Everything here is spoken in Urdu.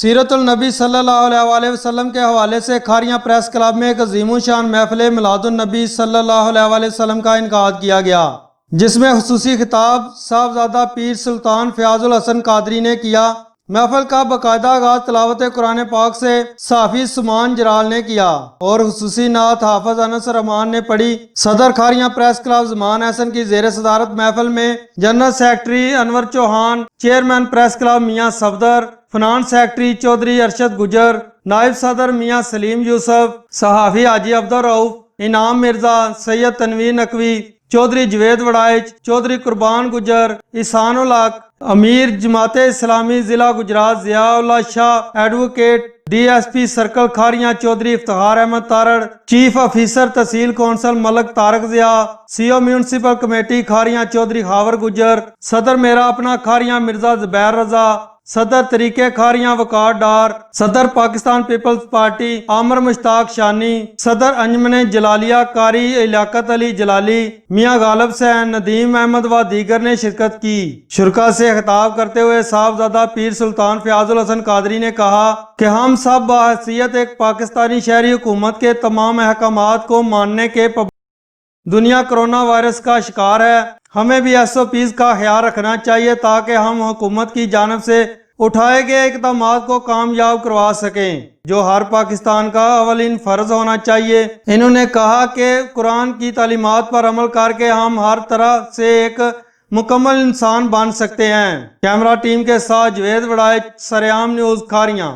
سیرت النبی صلی اللہ علیہ وسلم کے حوالے سے کھاریاں پریس کلب میں ایک عظیم الشان محفل میلاد النبی صلی اللہ علیہ وسلم کا انعقاد کیا گیا، جس میں خصوصی خطاب صاحبزادہ پیر سلطان فیاض الحسن قادری نے کیا۔ محفل کا باقاعدہ آغاز تلاوت قرآن پاک سے صحافی سمان جلال نے کیا اور خصوصی نعت حافظ انس رحمان نے پڑھی۔ صدر کھاریاں پریس کلب زمان احسن کی زیر صدارت محفل میں جنرل سیکرٹری انور چوہان، چیئرمین پریس کلب میاں صفدر، فنانس سیکرٹری چودھری ارشد گجر، نائب صدر میاں سلیم یوسف، صحافی حاجی عبدالرؤف، انعام مرزا، سید تنویر نقوی، چودھری جوید وڑائچ، چودھری قربان گجر، احسان الحق، امیر جماعت اسلامی ضلع Gujrat Ziaullah Shah, advocate D S P circle Kharian Chaudhry Iftikhar Ahmed Tarar, chief officer tehsil council Malik Tariq Zia, C O municipal committee Kharian Chaudhry Khawar Gujjar, صدر میرا اپنا کھاریاں مرزا زبیر رضا، صدر طریقے کھاریاں وقار ڈار، صدر پاکستان پیپلز پارٹی عامر مشتاق شانی، صدر انجمن جلالیہ قاری لیاقت علی جلالی، میاں غالب حسین، ندیم احمد و دیگر نے شرکت کی۔ شرکاء سے خطاب کرتے ہوئے صاحبزادہ پیر سلطان فیاض الحسن قادری نے کہا کہ ہم سب بحیثیت ایک پاکستانی شہری حکومت کے تمام احکامات کو ماننے کے دنیا کرونا وائرس کا شکار ہے۔ ہمیں بھی ایس او پیز کا خیال رکھنا چاہیے تاکہ ہم حکومت کی جانب سے اٹھائے گئے اقدامات کو کامیاب کروا سکیں، جو ہر پاکستان کا اولین فرض ہونا چاہیے۔ انہوں نے کہا کہ قرآن کی تعلیمات پر عمل کر کے ہم ہر طرح سے ایک مکمل انسان بن سکتے ہیں۔ کیمرہ ٹیم کے ساتھ جوید وڑائچ، سریام نیوز کھاریاں۔